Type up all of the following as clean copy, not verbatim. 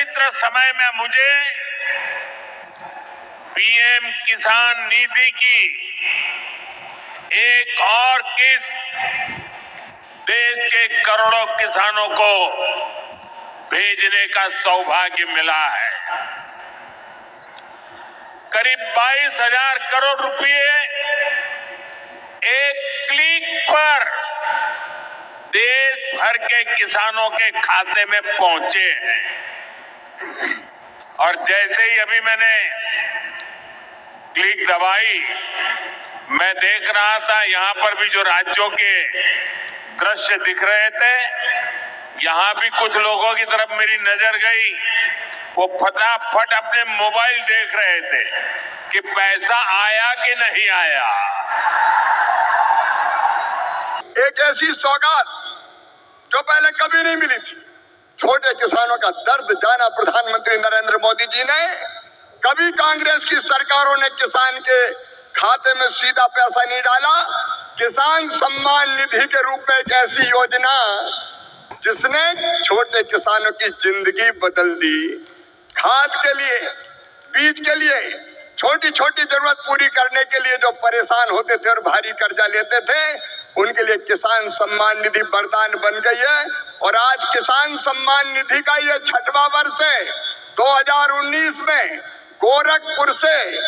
पवित्र समय में मुझे पीएम किसान निधि की एक और किस्त देश के करोड़ों किसानों को भेजने का सौभाग्य मिला है। करीब 22,000 करोड़ रुपए एक क्लिक पर देश भर के किसानों के खाते में पहुंचे हैं। और जैसे ही अभी मैंने क्लिक दबाई, मैं देख रहा था यहां पर भी जो राज्यों के दृश्य दिख रहे थे, यहां भी कुछ लोगों की तरफ मेरी नजर गई। वो फटाफट अपने मोबाइल देख रहे थे कि पैसा आया कि नहीं आया। एक ऐसी सौगात जो पहले कभी नहीं मिली थी। छोटे किसानों का दर्द जाना प्रधानमंत्री नरेंद्र मोदी जी ने। कभी कांग्रेस की सरकारों ने किसान के खाते में सीधा पैसा नहीं डाला। किसान सम्मान निधि के रूप में एक ऐसी योजना जिसने छोटे किसानों की जिंदगी बदल दी। खाद के लिए, बीज के लिए, छोटी छोटी जरूरत पूरी करने के लिए जो परेशान होते थे और भारी कर्जा लेते थे, उनके लिए किसान सम्मान निधि वरदान बन गई है। और आज किसान सम्मान निधि का ये 6वां वर्ष है। 2019 में गोरखपुर से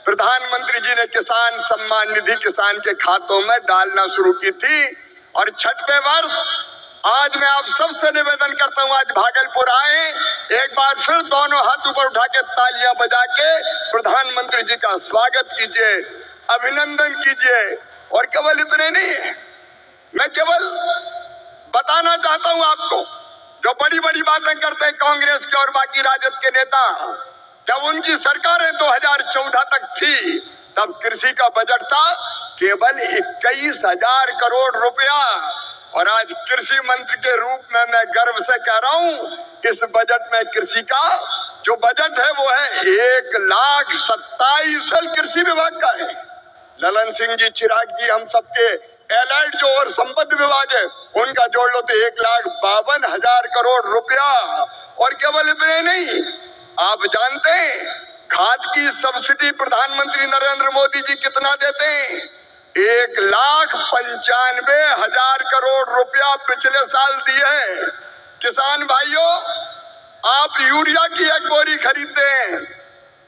प्रधानमंत्री जी ने किसान सम्मान निधि किसान के खातों में डालना शुरू की थी। और 6वें वर्ष आज मैं आप सबसे निवेदन करता हूं, आज भागलपुर आए, एक बार फिर दोनों हाथ ऊपर उठा के तालियां बजा के प्रधानमंत्री जी का स्वागत कीजिए, अभिनंदन कीजिए। और केवल इतने नहीं है, मैं केवल बताना चाहता हूं आपको, जो बड़ी बड़ी बातें करते हैं कांग्रेस के और बाकी राजद के नेता, जब उनकी सरकारें 2014 तक थी, तब कृषि का बजट था केवल 21,000 करोड़ रुपया। और आज कृषि मंत्री के रूप में मैं गर्व से कह रहा हूं, इस बजट में कृषि का जो बजट है वो है 1,27,000 कृषि विभाग का है। ललन सिंह जी, चिराग जी, हम सबके एलाइड जो और संपत्ति विभाग है, उनका जोड़ लो तो 1,52,000 करोड़ रुपया। और केवल इतने नहीं, आप जानते हैं खाद की सब्सिडी प्रधानमंत्री नरेंद्र मोदी जी कितना देते हैं? 1,95,000 करोड़ रुपया पिछले साल दिए हैं। किसान भाइयों, आप यूरिया की एक बोरी खरीदते हैं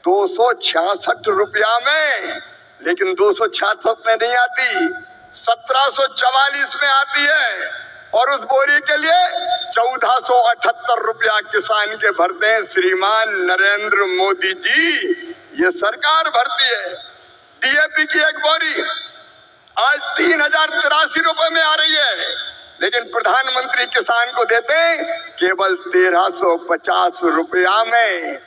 266 रुपया में, लेकिन 266 में नहीं आती, 1744 में आती है। और उस बोरी के लिए 1,478 रुपया किसान के भरते हैं श्रीमान नरेंद्र मोदी जी, ये सरकार भरती है। डीएपी की एक बोरी आज 3,083 रुपए में आ रही है, लेकिन प्रधानमंत्री किसान को देते हैं केवल 1,350 रुपया में।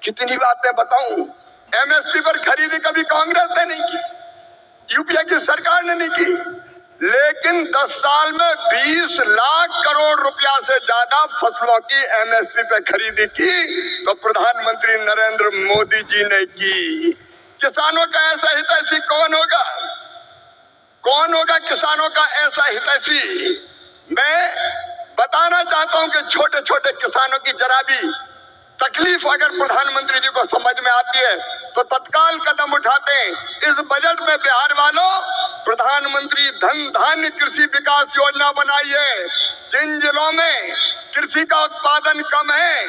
कितनी बातें बताऊं, एमएसपी पर खरीदी कभी कांग्रेस ने नहीं की, यूपीए की सरकार ने नहीं की, लेकिन 10 साल में 20 लाख करोड़ रुपया से ज्यादा फसलों की एमएसपी पे खरीदी की तो प्रधानमंत्री नरेंद्र मोदी जी ने की। किसानों का ऐसा हितैषी कौन होगा? कौन होगा किसानों का ऐसा हितैषी? मैं बताना चाहता हूं कि छोटे छोटे किसानों की जरा भी तकलीफ अगर प्रधानमंत्री जी को समझ में आती है तो तत्काल कदम उठाते हैं। इस बजट में बिहार वालों प्रधानमंत्री धन धान्य कृषि विकास योजना बनाई है। जिन जिलों में कृषि का उत्पादन कम है,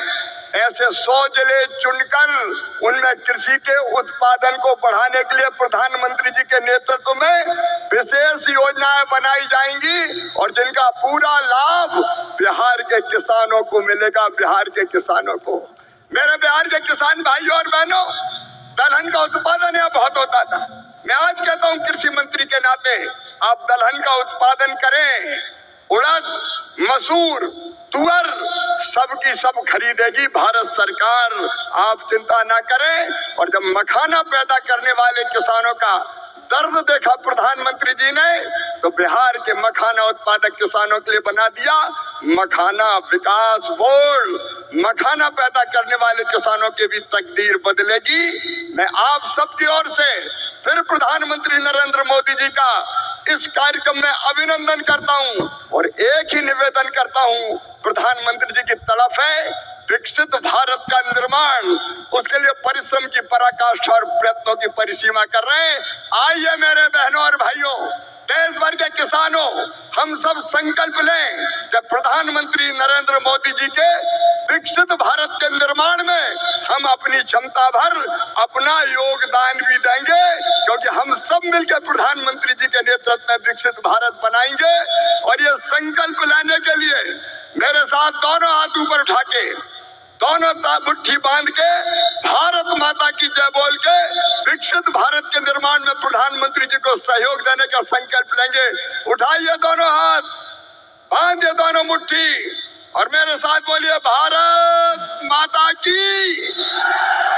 ऐसे 100 जिले चुनकर उनमें कृषि के उत्पादन को बढ़ाने के लिए प्रधानमंत्री जी के नेतृत्व में विशेष योजनाएं बनाई जाएंगी और जिनका पूरा लाभ बिहार के किसानों को मिलेगा। बिहार के किसानों को, मेरे बिहार के किसान भाइयों और बहनों, दलहन का उत्पादन यहाँ बहुत होता था। मैं आज कहता हूँ कृषि मंत्री के नाते, आप दलहन का उत्पादन करें। उड़द, मसूर, तुअर सबकी सब खरीदेगी भारत सरकार, आप चिंता ना करें। और जब मखाना पैदा करने वाले किसानों का दर्द देखा प्रधानमंत्री जी ने, तो बिहार के मखाना उत्पादक किसानों के लिए बना दिया मखाना विकास बोर्ड। मखाना पैदा करने वाले किसानों की भी तकदीर बदलेगी। मैं आप सबकी ओर से फिर प्रधानमंत्री नरेंद्र मोदी जी का इस कार्यक्रम में अभिनंदन करता हूं और एक ही निवेदन करता हूं, प्रधानमंत्री जी की तड़फ है विकसित भारत का निर्माण, उसके लिए परिश्रम की पराकाष्ठा और प्रयत्नों की परिसीमा कर रहे हैं। आइए मेरे बहनों और भाइयों, देश भर के किसानों, हम सब संकल्प लें कि प्रधानमंत्री नरेंद्र मोदी जी के विकसित भारत के निर्माण में हम अपनी क्षमता भर अपना योगदान भी देंगे, क्योंकि हम सब मिलकर प्रधानमंत्री जी के नेतृत्व में विकसित भारत बनाएंगे। और ये संकल्प लेने के लिए मेरे साथ दोनों हाथ ऊपर उठा के, दोनों मुट्ठी बांध के, भारत माता की जय बोल के विकसित भारत के निर्माण में प्रधानमंत्री जी को सहयोग देने का संकल्प लेंगे। उठाइए दोनों हाथ, बांधिए दोनों मुट्ठी और मेरे साथ बोलिए, भारत माता की।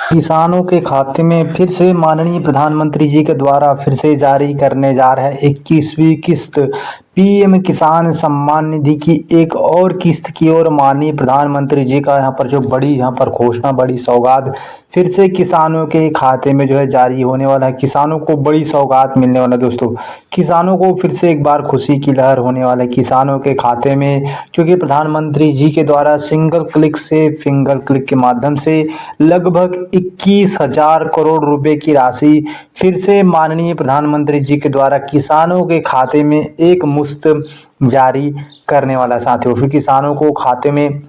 किसानों के खाते में फिर से माननीय प्रधानमंत्री जी के द्वारा फिर से जारी करने जा रहा है 21वीं किस्त पीएम किसान सम्मान निधि की एक और किस्त की ओर माननीय प्रधानमंत्री जी का यहाँ पर जो बड़ी घोषणा, बड़ी सौगात फिर से किसानों के खाते में जो है जारी होने वाला है। किसानों को बड़ी सौगात मिलने वाला है दोस्तों। किसानों को फिर से एक बार खुशी की लहर होने वाला है किसानों के खाते में, क्योंकि प्रधानमंत्री जी के द्वारा सिंगल क्लिक से, फिंगर क्लिक के माध्यम से लगभग 21,000 करोड़ रुपए की राशि फिर से माननीय प्रधानमंत्री जी के द्वारा किसानों के खाते में एक मुश्त जारी करने वाला साथियों। फिर किसानों को खाते में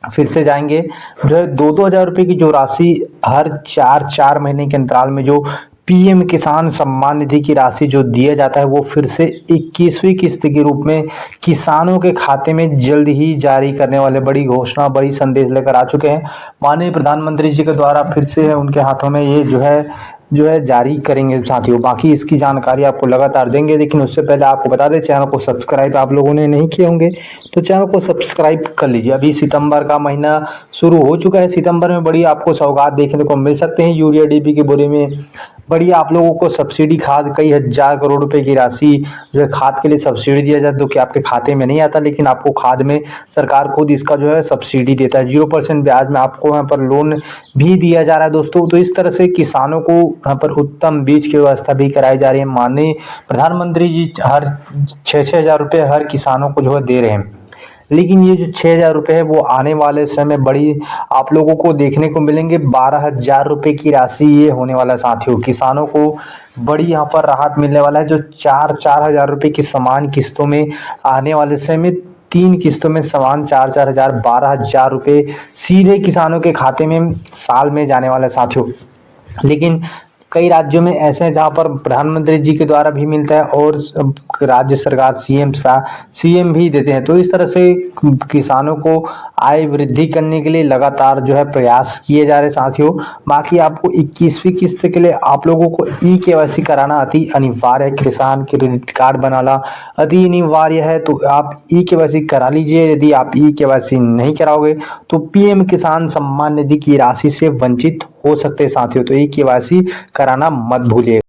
फिर से जाएंगे जो है 2-2 हज़ार रुपये की जो राशि हर 4 महीने के अंतराल में जो पीएम किसान सम्मान निधि की राशि जो दिया जाता है, वो फिर से 21वीं किस्त के रूप में किसानों के खाते में जल्द ही जारी करने वाले बड़ी घोषणा, बड़ी संदेश लेकर आ चुके हैं माननीय प्रधानमंत्री जी के द्वारा। फिर से उनके हाथों में ये जो है जारी करेंगे साथियों। बाकी इसकी जानकारी आपको लगातार देंगे, लेकिन उससे पहले आपको बता दें, चैनल को सब्सक्राइब आप लोगों ने नहीं किए होंगे तो चैनल को सब्सक्राइब कर लीजिए। अभी सितंबर का महीना शुरू हो चुका है। सितंबर में बड़ी आपको सौगात देखने को मिल सकते हैं। यूरिया डीपी के बोरे में बड़ी आप लोगों को सब्सिडी, खाद कई हजार करोड़ रुपए की राशि जो है खाद के लिए सब्सिडी दिया जाता है, जो कि आपके खाते में नहीं आता, लेकिन आपको खाद में सरकार खुद इसका जो है सब्सिडी देता है। 0% ब्याज में आपको यहाँ पर लोन भी दिया जा रहा है दोस्तों। तो इस तरह से किसानों को यहाँ पर उत्तम बीज की व्यवस्था भी कराई जा रही है। माननीय प्रधानमंत्री जी हर 6-6 हज़ार रुपये हर किसानों को जो है दे रहे हैं, लेकिन ये जो 6,000 रुपये है वो आने वाले समय बड़ी आप लोगों को देखने को मिलेंगे। 12,000 रुपये की राशि ये होने वाला साथियों। किसानों को बड़ी यहाँ पर राहत मिलने वाला है। जो 4-4 हज़ार रुपये की समान किस्तों में आने वाले समय में 3 किस्तों में समान 4-4 हज़ार 12,000 रुपये सीधे किसानों के खाते में साल में जाने वाला साथियों। लेकिन कई राज्यों में ऐसे हैं जहां पर प्रधानमंत्री जी के द्वारा भी मिलता है और राज्य सरकार सीएम भी देते हैं। तो इस तरह से किसानों को आय वृद्धि करने के लिए लगातार जो है प्रयास किए जा रहे साथियों। बाकी आपको 21वीं किस्त के लिए आप लोगों को ई-केवाईसी कराना अति अनिवार्य है। किसान क्रेडिट कार्ड बनाना अति अनिवार्य है, तो आप ई-केवाईसी करा लीजिए। यदि आप ई-केवाईसी नहीं कराओगे तो पीएम किसान सम्मान निधि की राशि से वंचित हो सकते हैं साथियों। तो ई-केवाईसी कराना मत भूलिए।